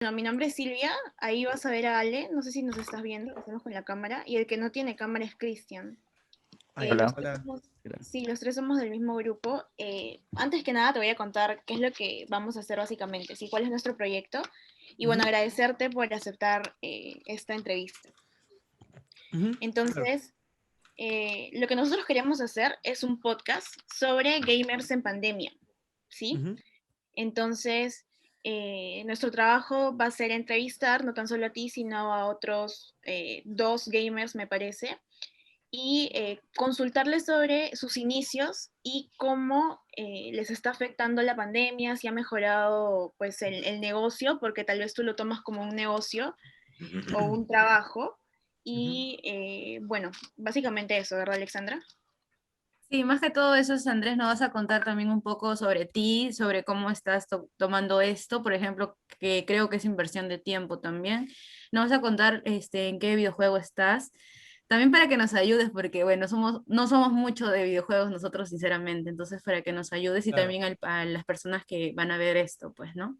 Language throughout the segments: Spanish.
Bueno, mi nombre es Silvia, ahí vas a ver a Ale, no sé si nos estás viendo, estamos con la cámara, y el que no tiene cámara es Cristian. Ah, ya. Los Hola. tres Hola. somos, Hola. sí, los tres somos del mismo grupo. Antes que nada te voy a contar qué es lo que vamos a hacer básicamente, sí, cuál es nuestro proyecto, y bueno, Ujú, agradecerte por aceptar esta entrevista. ujú, claro. Entonces, lo que nosotros queríamos hacer es un podcast sobre gamers en pandemia, ¿sí? Ujú, Entonces, nuestro trabajo va a ser entrevistar no tan solo a ti, sino a otros dos gamers, me parece, y consultarles sobre sus inicios y cómo les está afectando la pandemia, si ha mejorado pues el negocio, porque tal vez tú lo tomas como un negocio o un trabajo. ujú. Y bueno, básicamente eso, ¿verdad, Alexandra? Sí, más que todo eso, Andrés, nos vas a contar también un poco sobre ti, sobre cómo estás tomando esto, por ejemplo, que creo que es inversión de tiempo también. Nos vas a contar en qué videojuego estás, también para que nos ayudes, porque bueno, no somos mucho de videojuegos nosotros, sinceramente, entonces para que nos ayudes y Claro, también a las personas que van a ver esto, pues, ¿no?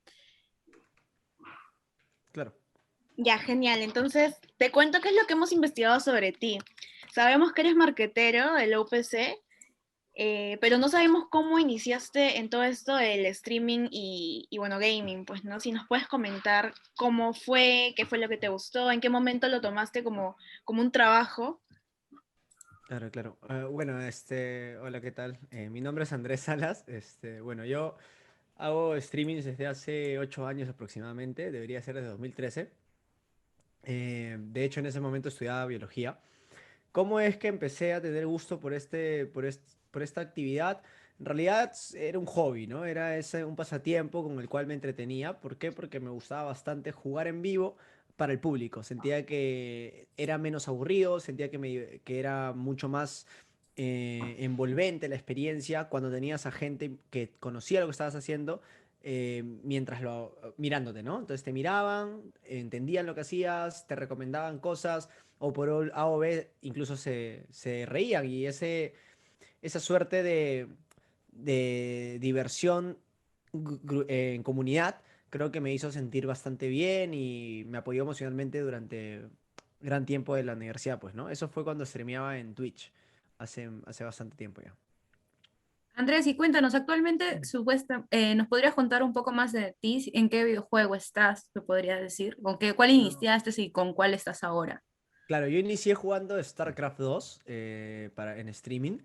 claro. Ya, genial. Entonces, te cuento qué es lo que hemos investigado sobre ti. Sabemos que eres marquetero del UPC, pero no sabemos cómo iniciaste en todo esto del streaming y bueno, gaming, pues, ¿no? Si nos puedes comentar cómo fue, qué fue lo que te gustó, en qué momento lo tomaste como un trabajo. Claro, claro. Bueno, hola, ¿qué tal? Mi nombre es Andrés Salas. Bueno, yo hago streamings desde hace 8 años aproximadamente, debería ser desde 2013. De hecho, en ese momento estudiaba biología. ¿Cómo es que empecé a tener gusto por esta actividad? En realidad era un hobby, ¿no? Era un pasatiempo con el cual me entretenía. ¿Por qué? Porque me gustaba bastante jugar en vivo para el público. Sentía que era menos aburrido, sentía que era mucho más envolvente la experiencia cuando tenías a gente que conocía lo que estabas haciendo mientras mirándote, ¿no? Entonces te miraban, entendían lo que hacías, te recomendaban cosas o por A o B incluso se reían y esa suerte de diversión en comunidad creo que me hizo sentir bastante bien y me apoyó emocionalmente durante gran tiempo de la universidad, pues, ¿no? Eso fue cuando streameaba en Twitch, hace bastante tiempo ya. Andrés, y cuéntanos, actualmente, ¿nos podrías contar un poco más de ti? ¿En qué videojuego estás? ¿Me podrías decir? ¿Cuál iniciaste y con cuál estás ahora? Claro, yo inicié jugando StarCraft 2 en streaming.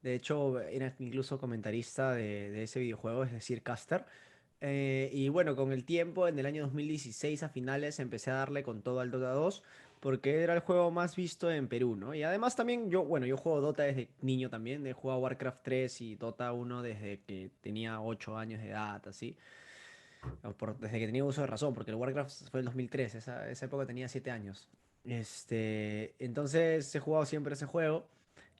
De hecho, era incluso comentarista de ese videojuego, es decir, caster. Y bueno, con el tiempo, en el año 2016 a finales, empecé a darle con todo al Dota 2, porque era el juego más visto en Perú, ¿no? Y además también yo juego Dota desde niño también, he jugado Warcraft 3 y Dota 1 desde que tenía 8 años de edad, así. Desde que tenía uso de razón, porque el Warcraft fue el 2003, esa época tenía 7 años. Entonces he jugado siempre ese juego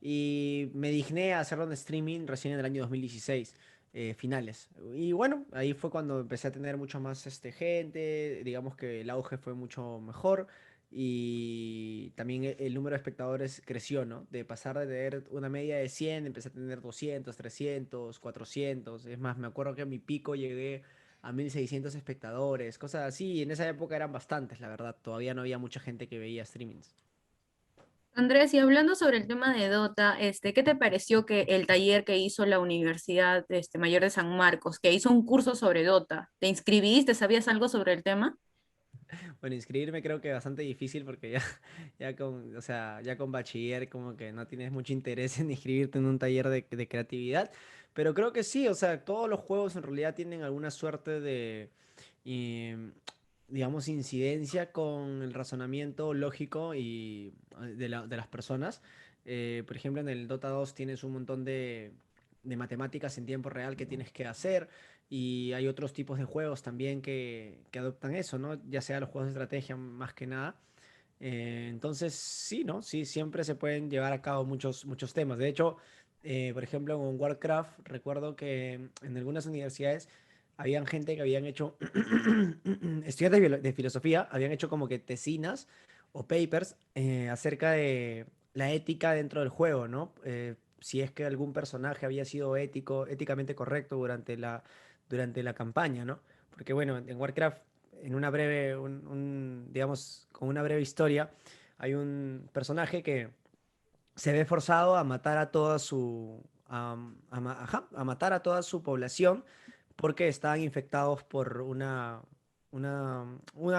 y me digné a hacerlo en streaming recién en el año 2016, finales. Y bueno, ahí fue cuando empecé a tener mucho más gente, digamos que el auge fue mucho mejor y también el número de espectadores creció, ¿no? De pasar de tener una media de 100, empecé a tener 200, 300, 400. Es más, me acuerdo que a mi pico llegué a 1600 espectadores, cosas así. Y en esa época eran bastantes, la verdad. Todavía no había mucha gente que veía streamings. Andrés, y hablando sobre el tema de Dota, ¿qué te pareció que el taller que hizo la Universidad Mayor de San Marcos, que hizo un curso sobre Dota? ¿Te inscribiste? ¿Sabías algo sobre el tema? Bueno, inscribirme creo que bastante difícil porque ya, o sea, ya con bachiller como que no tienes mucho interés en inscribirte en un taller de creatividad. Pero creo que sí, o sea, todos los juegos en realidad tienen alguna suerte em, digamos, incidencia con el razonamiento lógico de las personas. Por ejemplo, en el Dota 2 tienes un montón de matemáticas en tiempo real que tienes que hacer y hay otros tipos de juegos también que adoptan eso, ¿no? Ya sea los juegos de estrategia más que nada. Entonces, sí, ¿no? Sí, siempre se pueden llevar a cabo muchos temas. De hecho, por ejemplo, con Warcraft, recuerdo que en algunas universidades habían gente que habían hecho, estudiantes de filosofía, habían hecho como que tesinas o papers acerca de la ética dentro del juego, ¿no? Si es que algún personaje había sido éticamente correcto durante la campaña, ¿no? Porque bueno, en Warcraft en una breve, digamos, con una breve historia, hay un personaje que se ve forzado a matar a toda su, ajá, a matar a toda su población porque estaban infectados por una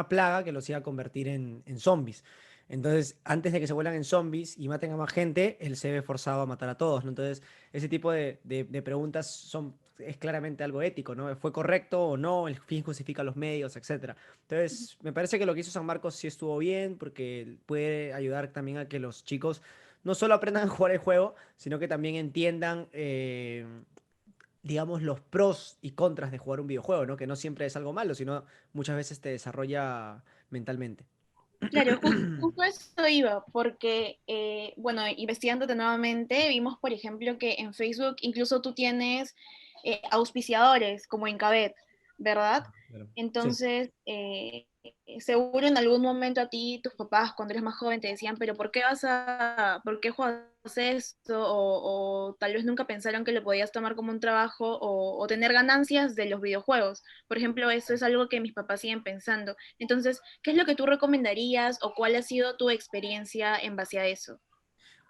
plaga que los iba a convertir en zombies. Entonces, antes de que se vuelvan en zombies y maten a más gente, él se ve forzado a matar a todos, ¿no? Entonces, ese tipo de preguntas es claramente algo ético, ¿no? ¿Fue correcto o no? ¿El fin justifica los medios, etcétera? Entonces, me parece que lo que hizo San Marcos sí estuvo bien, porque puede ayudar también a que los chicos no solo aprendan a jugar el juego, sino que también entiendan, digamos, los pros y contras de jugar un videojuego, ¿no? Que no siempre es algo malo, sino muchas veces te desarrolla mentalmente. Claro, justo eso iba, porque, bueno, investigándote nuevamente, vimos, por ejemplo, que en Facebook incluso tú tienes auspiciadores como Incabet, ¿verdad? Claro. Sí. Entonces, seguro en algún momento a ti, tus papás, cuando eres más joven, te decían, pero ¿por qué juegas esto? O tal vez nunca pensaron que lo podías tomar como un trabajo o tener ganancias de los videojuegos. Por ejemplo, eso es algo que mis papás siguen pensando. Entonces, ¿qué es lo que tú recomendarías o cuál ha sido tu experiencia en base a eso?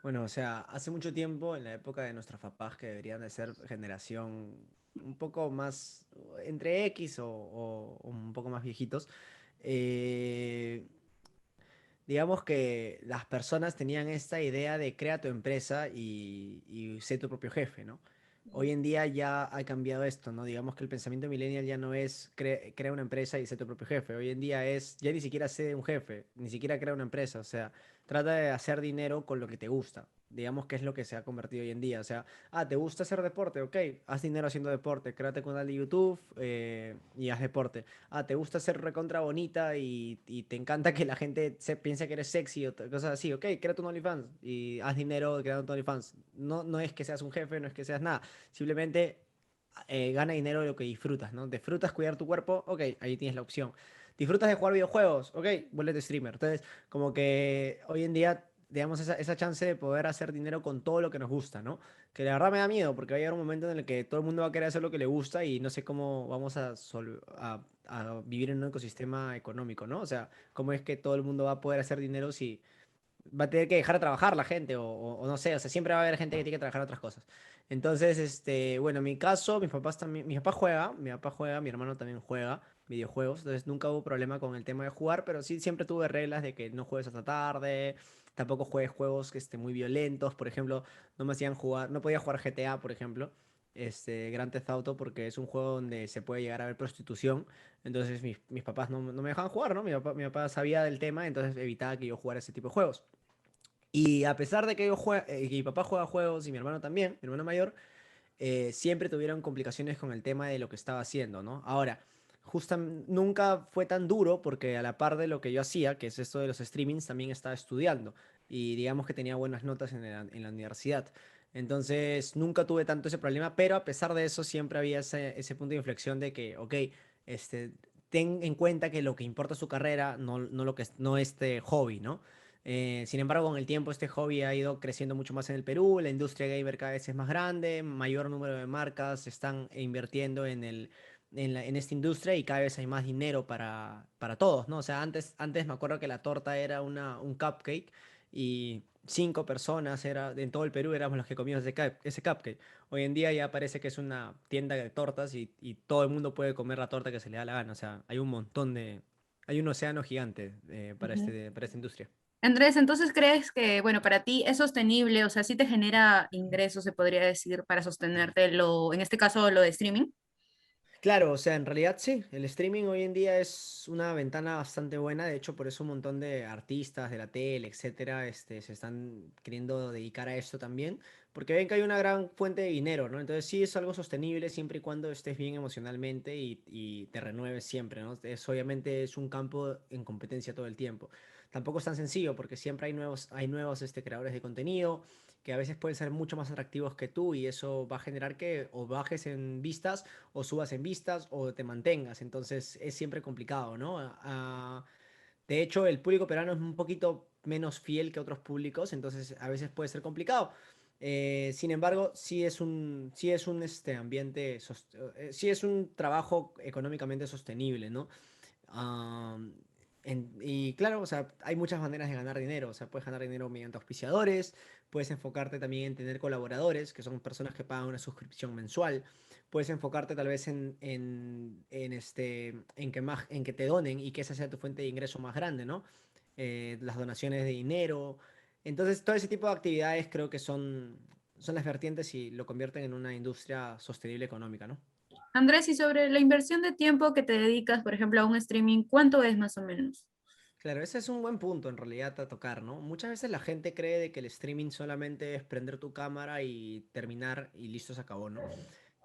Bueno, o sea, hace mucho tiempo, en la época de nuestros papás, que deberían de ser generación un poco más entre X o un poco más viejitos, eh, digamos que las personas tenían esta idea de crea tu empresa y sé tu propio jefe, ¿no? Hoy en día ya ha cambiado esto, ¿no? Digamos que el pensamiento millennial ya no es crea una empresa y sé tu propio jefe. Hoy en día es, ya ni siquiera sé un jefe, ni siquiera crea una empresa. O sea, trata de hacer dinero con lo que te gusta. Digamos que es lo que se ha convertido hoy en día. O sea, ¿te gusta hacer deporte? Ok, haz dinero haciendo deporte. Créate un canal de YouTube y haz deporte. ¿Te gusta ser recontra bonita y te encanta que la gente piense que eres sexy o cosas así? Ok, créate un OnlyFans y haz dinero creando un OnlyFans. No, no es que seas un jefe, no es que seas nada. Simplemente gana dinero de lo que disfrutas, ¿no? ¿Disfrutas cuidar tu cuerpo? Ok, ahí tienes la opción. ¿Disfrutas de jugar videojuegos? Ok, vuélvete streamer. Entonces, como que hoy en día, digamos, esa chance de poder hacer dinero con todo lo que nos gusta, ¿no? Que la verdad me da miedo, porque va a llegar un momento en el que todo el mundo va a querer hacer lo que le gusta y no sé cómo vamos a vivir en un ecosistema económico, ¿no? O sea, cómo es que todo el mundo va a poder hacer dinero si va a tener que dejar de trabajar la gente o no sé, o sea, siempre va a haber gente que tiene que trabajar otras cosas. Entonces, bueno, en mi caso, mis papás también, mi papá juega, mi hermano también juega videojuegos, entonces nunca hubo problema con el tema de jugar, pero sí siempre tuve reglas de que no juegues hasta tarde, tampoco juegues juegos que estén muy violentos, por ejemplo, no me hacían jugar, no podía jugar GTA, por ejemplo, Grand Theft Auto, porque es un juego donde se puede llegar a ver prostitución, entonces mis papás no me dejaban jugar, ¿no? Mi papá sabía del tema, entonces evitaba que yo jugara ese tipo de juegos. Y a pesar de que que mi papá juega juegos y mi hermano también, mi hermano mayor, siempre tuvieron complicaciones con el tema de lo que estaba haciendo, ¿no? Ahora, nunca fue tan duro porque a la par de lo que yo hacía, que es esto de los streamings, también estaba estudiando y digamos que tenía buenas notas en la universidad. Entonces, nunca tuve tanto ese problema, pero a pesar de eso, siempre había ese punto de inflexión de que, ok, este, ten en cuenta que lo que importa es su carrera, no lo que no este hobby, ¿no? Sin embargo, con el tiempo este hobby ha ido creciendo mucho más en el Perú, la industria gamer cada vez es más grande, mayor número de marcas están invirtiendo en esta industria y cada vez hay más dinero para todos, ¿no? O sea, antes me acuerdo que la torta era un cupcake y 5 personas en todo el Perú éramos los que comíamos ese cupcake. Hoy en día ya parece que es una tienda de tortas y todo el mundo puede comer la torta que se le da la gana. O sea, hay un océano gigante Ujú. para esta industria. Andrés, entonces crees que, bueno, para ti es sostenible, o sea, sí te genera ingresos, se podría decir, para sostenerte en este caso, lo de streaming. Claro, o sea, en realidad sí, el streaming hoy en día es una ventana bastante buena, de hecho por eso un montón de artistas de la tele, etcétera, se están queriendo dedicar a esto también, porque ven que hay una gran fuente de dinero, ¿no? Entonces sí es algo sostenible siempre y cuando estés bien emocionalmente y te renueves siempre, ¿no? Obviamente es un campo en competencia todo el tiempo. Tampoco es tan sencillo porque siempre hay nuevos creadores de contenido que a veces pueden ser mucho más atractivos que tú y eso va a generar que o bajes en vistas o subas en vistas o te mantengas. Entonces es siempre complicado, ¿no? De hecho, el público peruano es un poquito menos fiel que otros públicos, entonces a veces puede ser complicado. Sin embargo, sí es un trabajo económicamente sostenible, ¿no? Am, y claro, o sea, hay muchas maneras de ganar dinero. O sea, puedes ganar dinero mediante auspiciadores, puedes enfocarte también en tener colaboradores, que son personas que pagan una suscripción mensual. Puedes enfocarte tal vez en que te donen y que esa sea tu fuente de ingreso más grande, ¿no? Las donaciones de dinero. Entonces, todo ese tipo de actividades creo que son las vertientes y lo convierten en una industria sostenible económica, ¿no? Andrés, y sobre la inversión de tiempo que te dedicas, por ejemplo, a un streaming, ¿cuánto es más o menos? Claro, ese es un buen punto en realidad a tocar, ¿no? Muchas veces la gente cree de que el streaming solamente es prender tu cámara y terminar y listo, se acabó, ¿no?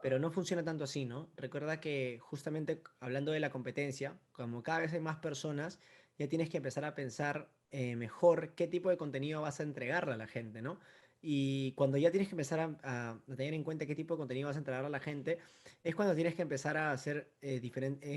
Pero no funciona tanto así, ¿no? Recuerda que justamente hablando de la competencia, como cada vez hay más personas, ya tienes que empezar a pensar mejor qué tipo de contenido vas a entregarle a la gente, ¿no? Y cuando ya tienes que empezar a tener en cuenta qué tipo de contenido vas a entregar a la gente, es cuando tienes que empezar a hacer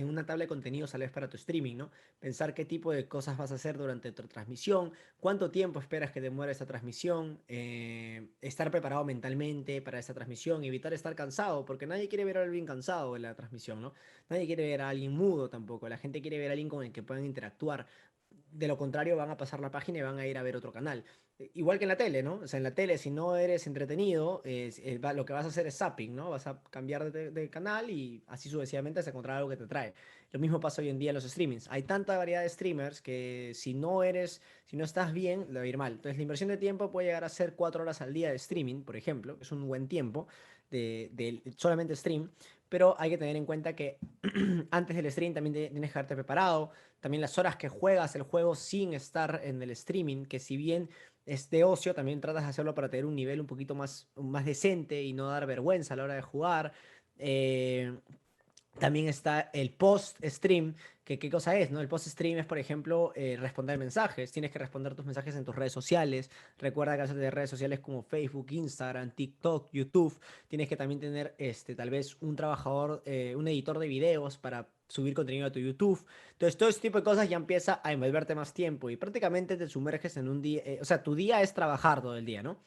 una tabla de contenidos a la vez para tu streaming, ¿no? Pensar qué tipo de cosas vas a hacer durante tu transmisión, cuánto tiempo esperas que demore esta transmisión, estar preparado mentalmente para esta transmisión, evitar estar cansado, porque nadie quiere ver a alguien cansado en la transmisión, ¿no? Nadie quiere ver a alguien mudo tampoco, la gente quiere ver a alguien con el que puedan interactuar. De lo contrario, van a pasar la página y van a ir a ver otro canal. Igual que en la tele, ¿no? O sea, en la tele, si no eres entretenido, lo que vas a hacer es zapping, ¿no? Vas a cambiar de canal y así sucesivamente hasta encontrar algo que te trae. Lo mismo pasa hoy en día en los streamings. Hay tanta variedad de streamers que si no estás bien, le va a ir mal. Entonces, la inversión de tiempo puede llegar a ser 4 horas al día de streaming, por ejemplo, que es un buen tiempo de solamente stream, pero hay que tener en cuenta que antes del stream también tienes que haberte preparado, también las horas que juegas el juego sin estar en el streaming, que si bien es de ocio, también tratas de hacerlo para tener un nivel un poquito más decente y no dar vergüenza a la hora de jugar. Eh, También está el post-stream, que qué cosa es, ¿no? El post-stream es, por ejemplo, responder mensajes. Tienes que responder tus mensajes en tus redes sociales. Recuerda que haces de redes sociales como Facebook, Instagram, TikTok, YouTube. Tienes que también tener, tal vez un trabajador, un editor de videos para subir contenido a tu YouTube. Entonces, todo este tipo de cosas ya empieza a envolverte más tiempo y prácticamente te sumerges en un día, o sea, tu día es trabajar todo el día, ¿no?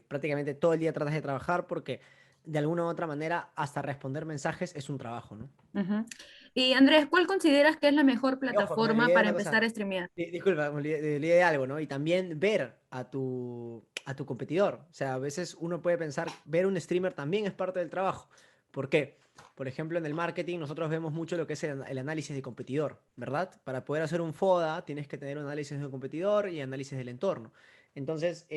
Prácticamente todo el día tratas de trabajar porque de alguna u otra manera, hasta responder mensajes es un trabajo, ¿no? Ujú. Y Andrés, ¿cuál consideras que es la mejor Y ojo, me plataforma olvidé de para una empezar cosa. a streamear? Disculpa, me olvidé de algo, ¿no? Y también ver a tu competidor. O sea, a veces uno puede pensar, ver un streamer también es parte del trabajo. ¿Por qué? Por ejemplo, en el marketing nosotros vemos mucho lo que es el análisis de competidor, ¿verdad? Para poder hacer un FODA tienes que tener un análisis de un competidor y análisis del entorno. Entonces,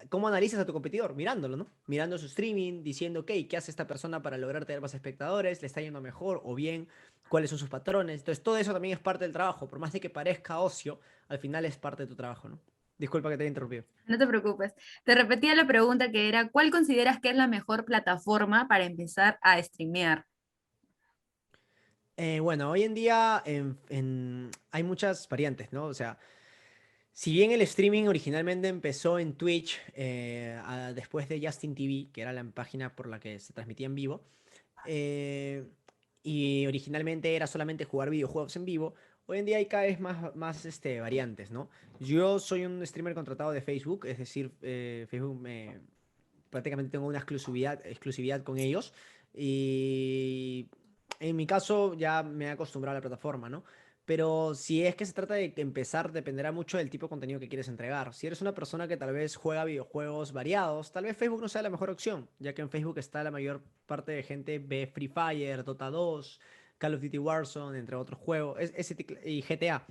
¿cómo analizas a tu competidor? Mirándolo, ¿no? Mirando su streaming, diciendo, ok, ¿qué hace esta persona para lograr tener más espectadores? ¿Le está yendo mejor o bien? ¿Cuáles son sus patrones? Entonces, todo eso también es parte del trabajo. Por más de que parezca ocio, al final es parte de tu trabajo, ¿no? Disculpa que te haya interrumpido. No te preocupes. Te repetía la pregunta que era, ¿cuál consideras que es la mejor plataforma para empezar a streamear? Bueno, hoy en día hay muchas variantes, ¿no? O sea, si bien el streaming originalmente empezó en Twitch, después de Justin TV, que era la página por la que se transmitía en vivo, eh, y originalmente era solamente jugar videojuegos en vivo, hoy en día hay cada vez más variantes, ¿no? Yo soy un streamer contratado de Facebook, es decir, Facebook prácticamente tengo una exclusividad con ellos y en mi caso ya me he acostumbrado a la plataforma, ¿no? Pero si es que se trata de empezar, dependerá mucho del tipo de contenido que quieres entregar. Si eres una persona que tal vez juega videojuegos variados, tal vez Facebook no sea la mejor opción, ya que en Facebook está la mayor parte de gente ve Free Fire, Dota 2, Call of Duty Warzone, entre otros juegos, y GTA.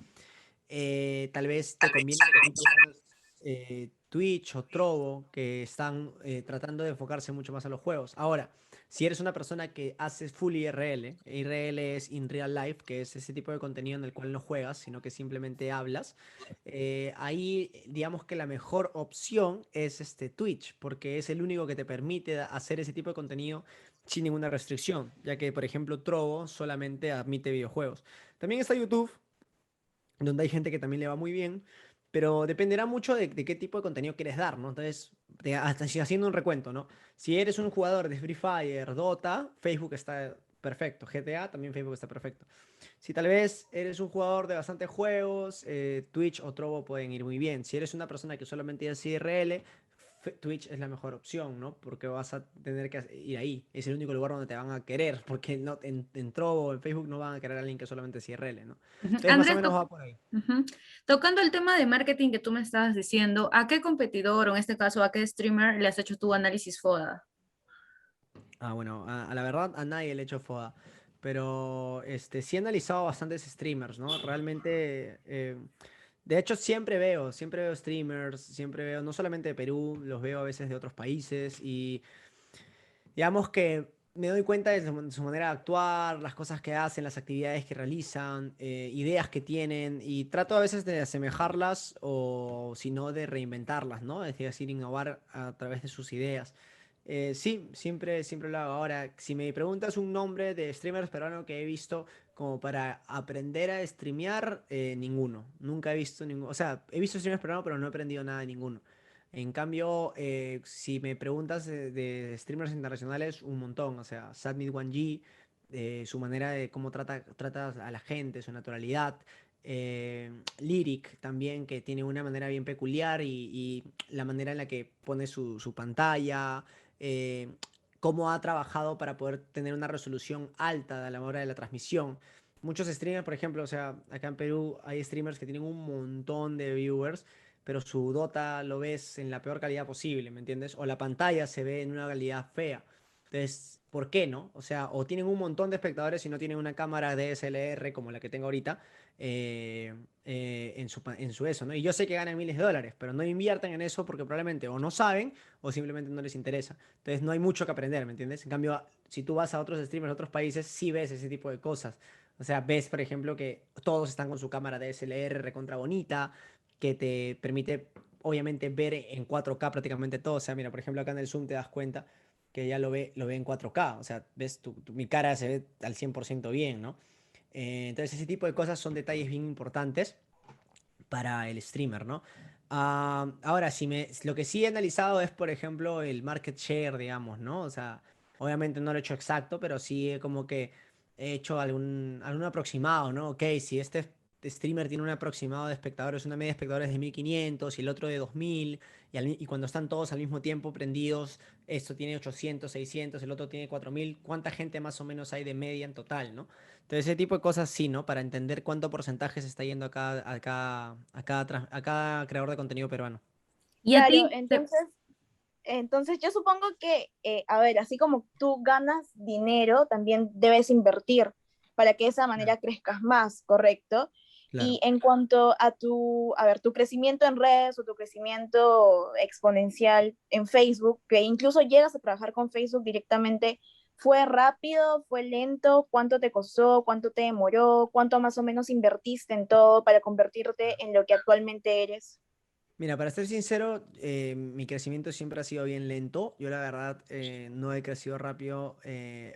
Tal vez te conviene un poquito más Twitch o Trovo, que están tratando de enfocarse mucho más a los juegos. Ahora, si eres una persona que hace full IRL, IRL es in real life, que es ese tipo de contenido en el cual no juegas, sino que simplemente hablas, ahí digamos que la mejor opción es este Twitch, porque es el único que te permite hacer ese tipo de contenido sin ninguna restricción, ya que, por ejemplo, Trovo solamente admite videojuegos. También está YouTube, donde hay gente que también le va muy bien, pero dependerá mucho de qué tipo de contenido quieres dar, ¿no? Entonces, hasta si haciendo un recuento, ¿no? Si eres un jugador de Free Fire, Dota, Facebook está perfecto, GTA también Facebook está perfecto. Si tal vez eres un jugador de bastantes juegos, Twitch o Trovo pueden ir muy bien. Si eres una persona que solamente hace IRL, Twitch es la mejor opción, ¿no? Porque vas a tener que ir ahí. Es el único lugar donde te van a querer, porque no, en Trovo o en Facebook no van a querer a alguien que solamente es IRL, ¿no? Ujú. Entonces, más o Andrés, menos va por ahí. ujú. Tocando el tema de marketing que tú me estabas diciendo, ¿a qué competidor o en este caso a qué streamer le has hecho tu análisis FODA? Bueno, a la verdad a nadie le he hecho FODA, pero sí he analizado bastantes streamers, ¿no? Realmente, de hecho siempre veo streamers, siempre veo, no solamente de Perú, los veo a veces de otros países y digamos que me doy cuenta de su manera de actuar, las cosas que hacen, las actividades que realizan, ideas que tienen y trato a veces de asemejarlas o si no de reinventarlas, ¿no? Es decir, innovar a través de sus ideas. Sí, siempre lo hago. Ahora, si me preguntas un nombre de streamers peruano que he visto como para aprender a streamear, ninguno. Nunca he visto ninguno. O sea, he visto streamers peruanos, pero no he aprendido nada de ninguno. En cambio, si me preguntas de streamers internacionales, un montón. O sea, Sadmit1G, su manera de cómo trata a la gente, su naturalidad. Lyric también, que tiene una manera bien peculiar y la manera en la que pone su pantalla. eh, Cómo ha trabajado para poder tener una resolución alta a la hora de la transmisión. Muchos streamers, por ejemplo, o sea, acá en Perú hay streamers que tienen un montón de viewers pero su Dota lo ves en la peor calidad posible, ¿me entiendes? O la pantalla se ve en una calidad fea. Entonces, ¿por qué no? O sea, o tienen un montón de espectadores y no tienen una cámara DSLR como la que tengo ahorita en su eso, ¿no? Y yo sé que ganan miles de dólares, pero no invierten en eso porque probablemente o no saben o simplemente no les interesa. Entonces, no hay mucho que aprender, ¿me entiendes? En cambio, si tú vas a otros streamers de otros países, sí ves ese tipo de cosas. O sea, ves, por ejemplo, que todos están con su cámara DSLR recontra bonita, que te permite, obviamente, ver en 4K prácticamente todo. O sea, mira, por ejemplo, acá en el Zoom te das cuenta que ya lo ve en 4K. O sea, ves, mi cara se ve al 100% bien, ¿no? Entonces, ese tipo de cosas son detalles bien importantes para el streamer, ¿no? Ahora, lo que sí he analizado es, por ejemplo, el market share, digamos, ¿no? O sea, obviamente no lo he hecho exacto, pero sí como que he hecho algún aproximado, ¿no? Ok, si este streamer tiene un aproximado de espectadores, una media de espectadores de 1500 y el otro de 2000, y cuando están todos al mismo tiempo prendidos, esto tiene 800, 600, el otro tiene 4000, ¿cuánta gente más o menos hay de media en total, ¿no? Entonces, ese tipo de cosas sí, ¿no? Para entender cuánto porcentaje se está yendo a cada creador de contenido peruano. Y a Claro, ti, entonces yo supongo que, a ver, así como tú ganas dinero, también debes invertir para que de esa Claro. manera crezcas más, ¿correcto? Claro. Y en cuanto a a ver, tu crecimiento en redes o tu crecimiento exponencial en Facebook, que incluso llegas a trabajar con Facebook directamente, ¿fue rápido? ¿Fue lento? ¿Cuánto te costó? ¿Cuánto te demoró? ¿Cuánto más o menos invertiste en todo para convertirte en lo que actualmente eres? Mira, para ser sincero, mi crecimiento siempre ha sido bien lento. Yo la verdad no he crecido rápido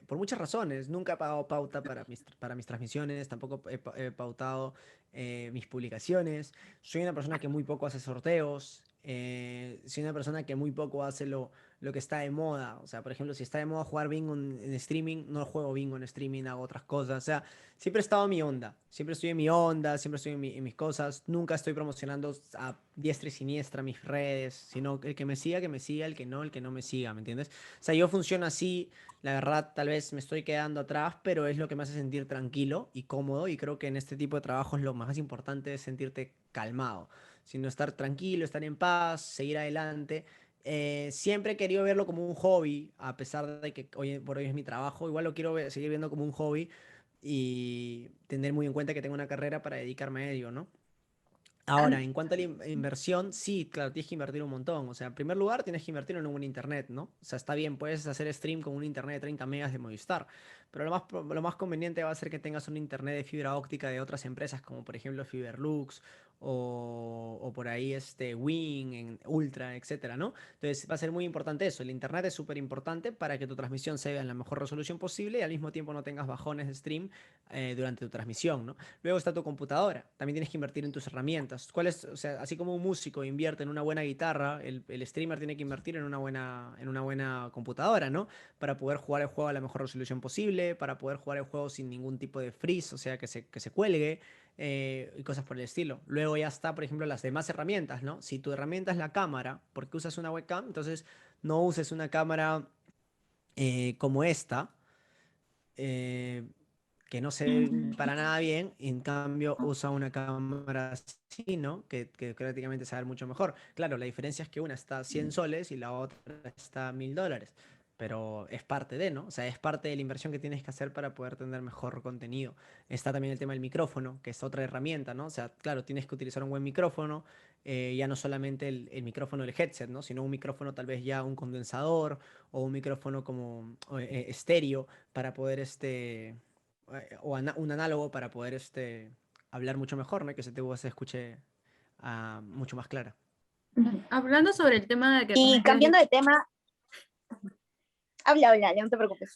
por muchas razones. Nunca he pagado pauta para mis transmisiones, tampoco he pautado mis publicaciones. Soy una persona que muy poco hace sorteos. Soy una persona que muy poco hace lo que está de moda. O sea, por ejemplo, si está de moda jugar bingo en streaming, no juego bingo en streaming, hago otras cosas. O sea, siempre he estado en mi onda. Siempre estoy en mi onda, siempre estoy en mis cosas. Nunca estoy promocionando a diestra y siniestra mis redes, sino que el que me siga, el que no me siga, ¿me entiendes? O sea, yo funciono así. La verdad, tal vez me estoy quedando atrás, pero es lo que me hace sentir tranquilo y cómodo. Y creo que en este tipo de trabajos lo más importante es sentirte calmado, sino estar tranquilo, estar en paz, seguir adelante. Siempre he querido verlo como un hobby, a pesar de que hoy por hoy es mi trabajo. Igual lo quiero seguir viendo como un hobby y tener muy en cuenta que tengo una carrera para dedicarme a ello, ¿no? Ahora, en cuanto a la inversión, sí, claro, tienes que invertir un montón. O sea, en primer lugar, tienes que invertir en un buen internet, ¿no? O sea, está bien, puedes hacer stream con un internet de 30 megas de Movistar, pero lo más conveniente va a ser que tengas un internet de fibra óptica de otras empresas, como por ejemplo Fiberlux o por ahí Wing, en Ultra, etcétera, ¿no? Entonces, va a ser muy importante eso. El internet es súper importante para que tu transmisión se vea en la mejor resolución posible y al mismo tiempo no tengas bajones de stream durante tu transmisión, ¿no? Luego está tu computadora. También tienes que invertir en tus herramientas. O sea, así como un músico invierte en una buena guitarra, el streamer tiene que invertir en una buena computadora, ¿no? Para poder jugar el juego a la mejor resolución posible, para poder jugar el juego sin ningún tipo de freeze, o sea, que se cuelgue. y cosas por el estilo. Luego ya está, por ejemplo, las demás herramientas, ¿no? Si tu herramienta es la cámara, porque usas una webcam, entonces no uses una cámara como esta, eh, que no se ve para nada bien, y en cambio usa una cámara así, ¿no? Que prácticamente se va a ver mucho mejor. Claro, la diferencia es que una está a 100 soles y la otra está a $1000, pero es parte de, ¿no? O sea, es parte de la inversión que tienes que hacer para poder tener mejor contenido. Está también el tema del micrófono, que es otra herramienta, ¿no? O sea, claro, tienes que utilizar un buen micrófono, ya no solamente el micrófono del headset, ¿no? Sino un micrófono tal vez ya un condensador o un micrófono como estéreo para poder un análogo para poder hablar mucho mejor, ¿no? Que tu voz se escuche mucho más clara. Hablando sobre el tema de que tú me Y cambiando de tema, habla, ya no te preocupes.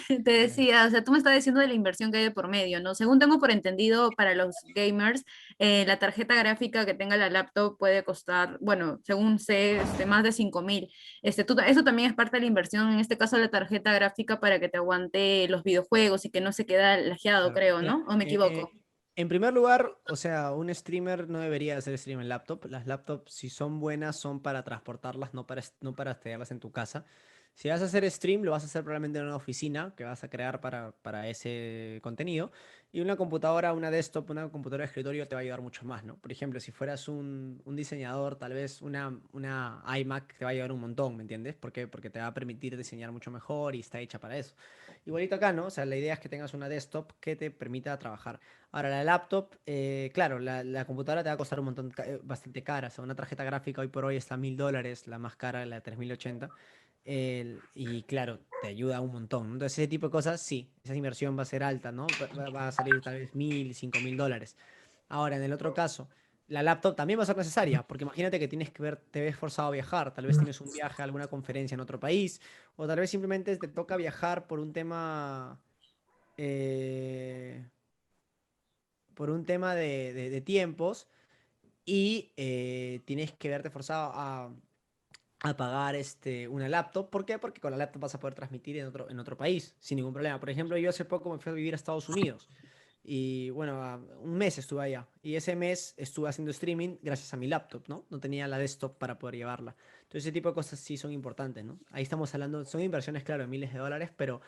te decía, o sea, tú me estás diciendo de la inversión que hay de por medio, ¿no? Según tengo por entendido, para los gamers, la tarjeta gráfica que tenga la laptop puede costar, bueno, según sé, más de 5000. Eso también es parte de la inversión, en este caso la tarjeta gráfica para que te aguante los videojuegos y que no se queda lajeado, Claro. creo, Mira, ¿no? ¿O me equivoco? en primer lugar, o sea, un streamer no debería hacer stream en laptop. Las laptops, si son buenas, son para transportarlas, no para tenerlas en tu casa. Si vas a hacer stream, lo vas a hacer probablemente en una oficina que vas a crear para ese contenido. Y una computadora, una desktop, una computadora de escritorio te va a ayudar mucho más, ¿no? Por ejemplo, si fueras un diseñador, tal vez una iMac te va a ayudar un montón, ¿me entiendes? ¿Por qué? Porque te va a permitir diseñar mucho mejor y está hecha para eso. Igualito acá, ¿no? O sea, la idea es que tengas una desktop que te permita trabajar. Ahora, la laptop, claro, la computadora te va a costar un montón, bastante cara. O sea, una tarjeta gráfica hoy por hoy está a $1000, la más cara, la de 3080. Y claro, te ayuda un montón, ¿no? Entonces, ese tipo de cosas, sí, esa inversión va a ser alta, ¿no? Va a salir tal vez 1000, $5000. Ahora, en el otro caso, la laptop también va a ser necesaria, porque imagínate que tienes que ver, te ves forzado a viajar, tal vez tienes un viaje a alguna conferencia en otro país, o tal vez simplemente te toca viajar eh, por un tema de tiempos y tienes que verte forzado a pagar una laptop. ¿Por qué? Porque con la laptop vas a poder transmitir en otro país sin ningún problema. Por ejemplo, yo hace poco me fui a vivir a Estados Unidos y bueno, un mes estuve allá y ese mes estuve haciendo streaming gracias a mi laptop, ¿no? No tenía la desktop para poder llevarla. Entonces ese tipo de cosas sí son importantes, ¿no? Ahí estamos hablando, son inversiones, claro, de miles de dólares, pero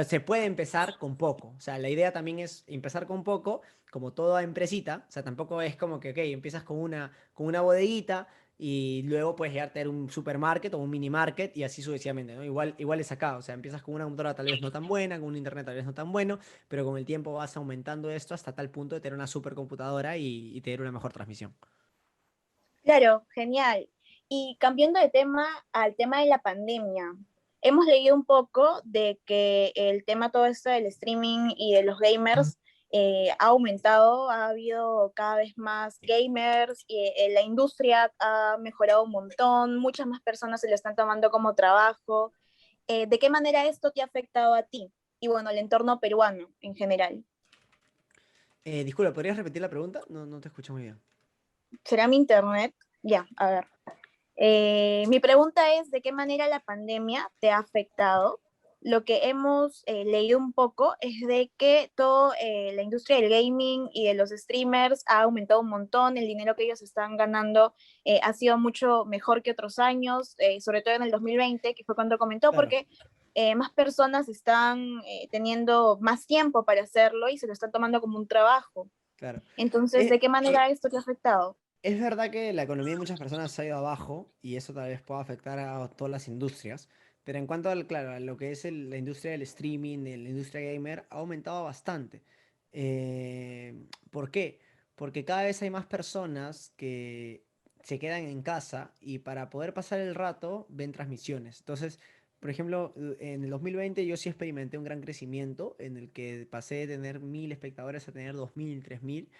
se puede empezar con poco. O sea, la idea también es empezar con poco, como toda empresita. O sea, tampoco es como que, ok, empiezas con una bodeguita y luego puedes llegar a tener un supermarket o un mini market y así sucesivamente, ¿no? Igual es acá, o sea, empiezas con una computadora tal vez no tan buena, con un internet tal vez no tan bueno, pero con el tiempo vas aumentando esto hasta tal punto de tener una supercomputadora y tener una mejor transmisión. Claro, genial. Y cambiando de tema al tema de la pandemia, hemos leído un poco de que el tema todo esto del streaming y de los gamers ha aumentado, ha habido cada vez más gamers, y la industria ha mejorado un montón, muchas más personas se lo están tomando como trabajo. ¿De qué manera esto te ha afectado a ti? Y bueno, el entorno peruano en general. Disculpa, ¿podrías repetir la pregunta? No, no te escucho muy bien. ¿Será mi internet? Ya, a ver. Mi pregunta es, ¿de qué manera la pandemia te ha afectado? Lo que hemos leído un poco es de que toda la industria del gaming y de los streamers ha aumentado un montón, el dinero que ellos están ganando ha sido mucho mejor que otros años, sobre todo en el 2020, que fue cuando comentó, Claro, porque más personas están teniendo más tiempo para hacerlo y se lo están tomando como un trabajo. claro. Entonces, Es, ¿de qué manera esto te ha afectado? es verdad que la economía de muchas personas se ha ido abajo y eso tal vez pueda afectar a todas las industrias, pero en cuanto claro, a lo que es la industria del streaming, de la industria gamer, ha aumentado bastante. ¿Por qué? Porque cada vez hay más personas que se quedan en casa y para poder pasar el rato ven transmisiones. Entonces, por ejemplo, en el 2020 yo sí experimenté un gran crecimiento en el que pasé de tener 1000 espectadores a tener 2000, 3000.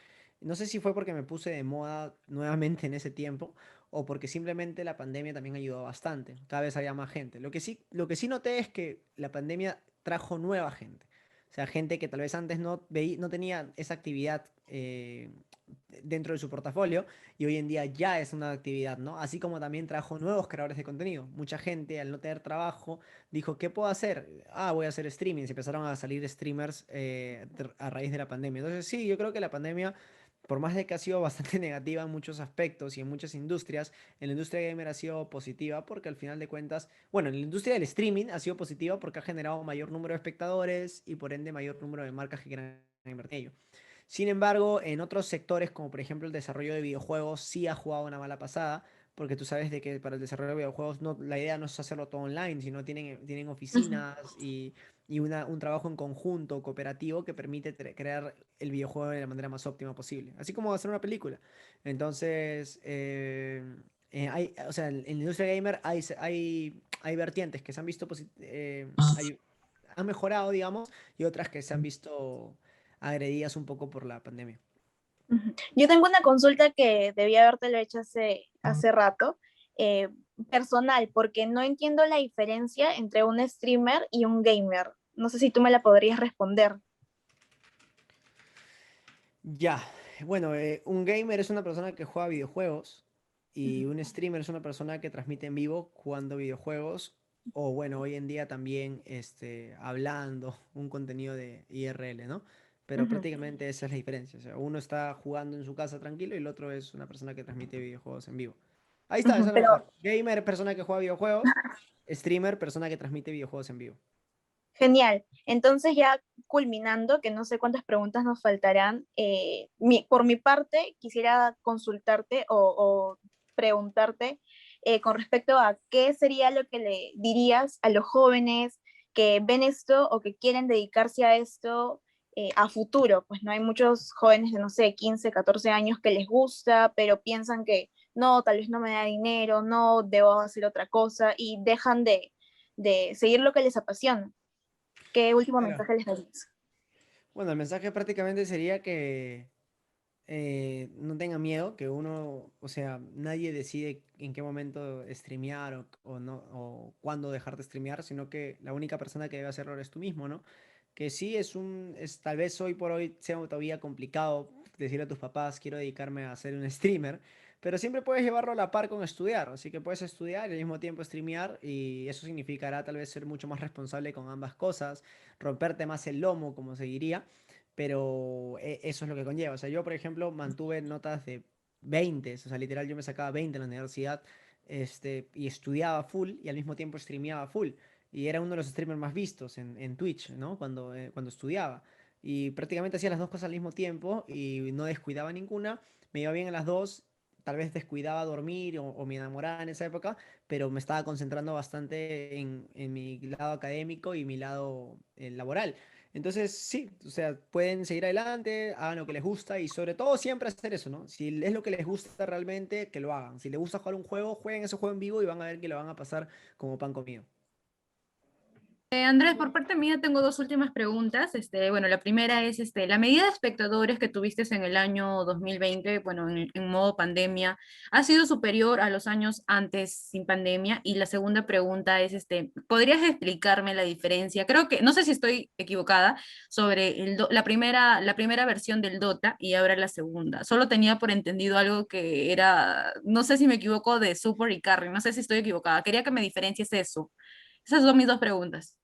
No sé si fue porque me puse de moda nuevamente en ese tiempo o porque simplemente la pandemia también ayudó bastante. Cada vez había más gente. Lo que sí noté es que la pandemia trajo nueva gente. O sea, gente que tal vez antes no tenía esa actividad dentro de su portafolio y hoy en día ya es una actividad, ¿no? Así como también trajo nuevos creadores de contenido. Mucha gente al no tener trabajo dijo, ¿qué puedo hacer? Ah, voy a hacer streaming. Se empezaron a salir streamers a raíz de la pandemia. Entonces sí, yo creo que la pandemia, por más de que ha sido bastante negativa en muchos aspectos y en muchas industrias, en la industria gamer ha sido positiva porque al final de cuentas, bueno, en la industria del streaming ha sido positiva porque ha generado mayor número de espectadores y por ende mayor número de marcas que quieran invertir en ello. Sin embargo, en otros sectores, como por ejemplo el desarrollo de videojuegos, sí ha jugado una mala pasada, porque tú sabes de que para el desarrollo de videojuegos no, la idea no es hacerlo todo online, sino tienen Ujú. oficinas y un trabajo en conjunto, cooperativo, que permite crear el videojuego de la manera más óptima posible, así como hacer una película. Entonces, o sea, en la industria gamer hay vertientes que se han visto, han mejorado, digamos, y otras que se han visto agredidas un poco por la pandemia. Ujú. Yo tengo una consulta que debía habértelo hecho hace rato, eh, personal, porque no entiendo la diferencia entre un streamer y un gamer. No sé si tú me la podrías responder. Ya, bueno, un gamer es una persona que juega videojuegos y Ujú. un streamer es una persona que transmite en vivo jugando videojuegos o bueno, hoy en día también hablando un contenido de IRL, ¿no? Pero Ujú. prácticamente esa es la diferencia. O sea, uno está jugando en su casa tranquilo y el otro es una persona que transmite videojuegos en vivo. Ahí está, esa Ujú. es la Pero mejor. Gamer, persona que juega videojuegos. Streamer, persona que transmite videojuegos en vivo. genial. Entonces ya culminando, que no sé cuántas preguntas nos faltarán, por mi parte quisiera consultarte o preguntarte con respecto a qué sería lo que le dirías a los jóvenes que ven esto o que quieren dedicarse a esto a futuro. Pues no hay muchos jóvenes de, no sé, 15, 14 años que les gusta, pero piensan que no, tal vez no me da dinero, no, debo hacer otra cosa y dejan de seguir lo que les apasiona. ¿Qué último Claro. mensaje les darías? Bueno, el mensaje prácticamente sería que no tenga miedo, que uno, o sea, nadie decide en qué momento streamear o no, o cuándo dejar de streamear, sino que la única persona que debe hacerlo eres tú mismo, ¿no? Que sí tal vez hoy por hoy sea todavía complicado decirle a tus papás, quiero dedicarme a ser un streamer, pero siempre puedes llevarlo a la par con estudiar, así que puedes estudiar y al mismo tiempo streamear y eso significará tal vez ser mucho más responsable con ambas cosas, romperte más el lomo, como se diría, pero eso es lo que conlleva. O sea, yo, por ejemplo, mantuve notas de 20, o sea, literal, yo me sacaba 20 en la universidad, y estudiaba full y al mismo tiempo streameaba full. Y era uno de los streamers más vistos en Twitch, ¿no? Cuando estudiaba. Y prácticamente hacía las dos cosas al mismo tiempo y no descuidaba ninguna. Me iba bien en las dos. Tal vez descuidaba dormir o me enamoraba en esa época, pero me estaba concentrando bastante en mi lado académico y mi lado laboral. Entonces, sí, o sea, pueden seguir adelante, hagan lo que les gusta y sobre todo siempre hacer eso, ¿no? Si es lo que les gusta realmente, que lo hagan. Si les gusta jugar un juego, jueguen ese juego en vivo y van a ver que lo van a pasar como pan comido. Andrés, por parte mía tengo dos últimas preguntas. Bueno, la primera es, la medida de espectadores que tuviste en el año 2020, bueno, en modo pandemia, ¿ha sido superior a los años antes sin pandemia? Y la segunda pregunta es, ¿podrías explicarme la diferencia? Creo que, no sé si estoy equivocada, sobre la primera versión del Dota y ahora la segunda. Solo tenía por entendido algo que era, no sé si me equivoco, de Super y Carry, no sé si estoy equivocada. Quería que me diferencies eso. Esas son mis dos preguntas.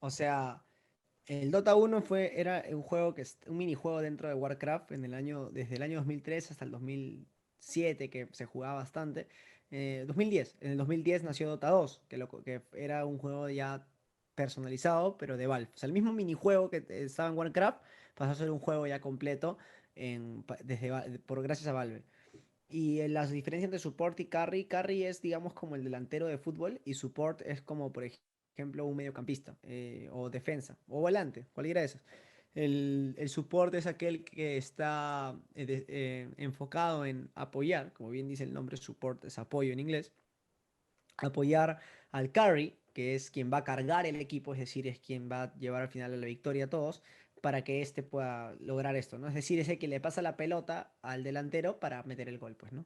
O sea, el Dota 1 era un juego un minijuego dentro de Warcraft desde el año 2003 hasta el 2007, que se jugaba bastante. 2010, en el 2010 nació Dota 2, que era un juego ya personalizado, pero de Valve. O sea, el mismo minijuego que estaba en Warcraft pasó a ser un juego ya completo gracias a Valve. Y las diferencias entre support y carry es, digamos, como el delantero de fútbol y support es como, por ejemplo, un mediocampista o defensa o volante, cualquiera de esas. El support es aquel que está enfocado en apoyar, como bien dice el nombre, support es apoyo en inglés, apoyar al carry, que es quien va a cargar el equipo, es decir, es quien va a llevar al final a la victoria a todos, para que éste pueda lograr esto, ¿no? Es decir, es el que le pasa la pelota al delantero para meter el gol, pues, ¿no?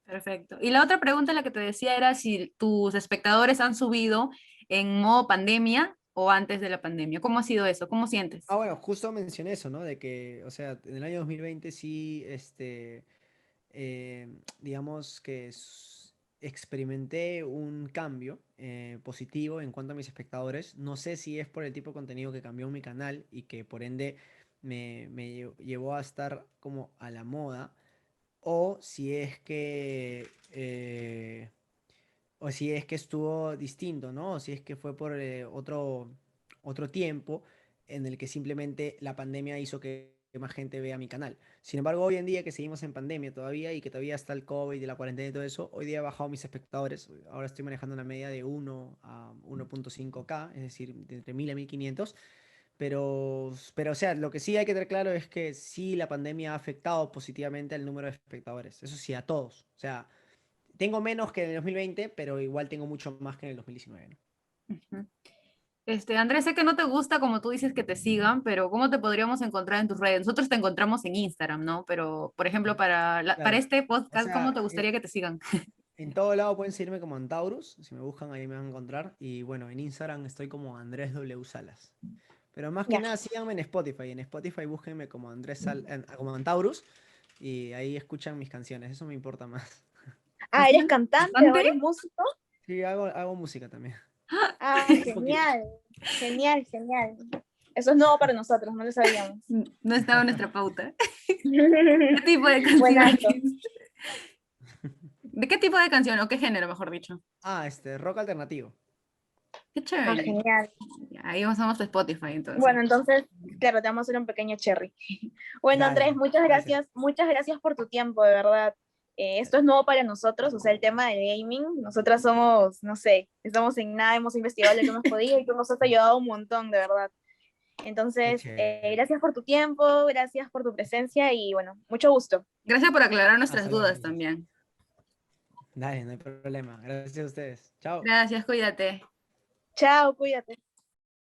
Perfecto. Y la otra pregunta, la que te decía, era si tus espectadores han subido en modo pandemia o antes de la pandemia? ¿Cómo ha sido eso? ¿Cómo sientes? Ah, bueno, justo mencioné eso, ¿no? De que, o sea, en el año 2020 sí, digamos que experimenté un cambio positivo en cuanto a mis espectadores. No sé si es por el tipo de contenido que cambió en mi canal y que por ende me llevó a estar como a la moda, o si es que, o si es que estuvo distinto, ¿no? O si es que fue por otro tiempo en el que simplemente la pandemia hizo que más gente vea mi canal. Sin embargo, hoy en día que seguimos en pandemia todavía y que todavía está el COVID y la cuarentena y todo eso, hoy día he bajado mis espectadores. Ahora estoy manejando una media de 1 a 1.5K, es decir, de entre 1000 a 1500. Pero, o sea, lo que sí hay que tener claro es que sí la pandemia ha afectado positivamente al número de espectadores. Eso sí, a todos. O sea, tengo menos que en el 2020, pero igual tengo mucho más que en el 2019, ¿no? Ujú. Andrés, sé que no te gusta, como tú dices, que te sigan, pero ¿cómo te podríamos encontrar en tus redes? Nosotros te encontramos en Instagram, ¿no? Pero, por ejemplo, para Claro. este O podcast, ¿cómo sea, te gustaría que te sigan? en todo lado pueden seguirme como Antaurus. Si me buscan ahí me van a encontrar. Y bueno, en Instagram estoy como Andrés W. Salas. Pero más que Ya. nada síganme en Spotify. En Spotify búsquenme como como Antaurus y ahí escuchan mis canciones. Eso me importa más. Ah, ¿eres ¿Bastante? cantante o ¿Bastante? eres músico? Sí, hago música también. Ah, Un poquito. genial, genial, genial. Eso es nuevo para nosotros, no lo sabíamos. No estaba en nuestra pauta. ¿Qué tipo de Buenazo. canciones? ¿De qué tipo de canción o qué género, mejor dicho? Ah, rock alternativo. Qué Ah, chévere. genial. Ya, ahí usamos tu Spotify, entonces. Bueno, entonces, claro, te vamos a hacer un pequeño cherry. Bueno, Andrés, Dale, gracias. muchas gracias por tu tiempo, de verdad. Esto es nuevo para nosotros, o sea, el tema del gaming. Nosotras somos, no sé, estamos en nada, hemos investigado lo que hemos podido y tú nos has ayudado un montón, de verdad. Qué Entonces, chévere. gracias por tu tiempo, gracias por tu presencia y bueno, mucho gusto. Gracias por aclarar nuestras Hasta luego, dudas gracias. también. Dale, no hay problema. Gracias a ustedes. Chao. Gracias, cuídate. Chao, cuídate.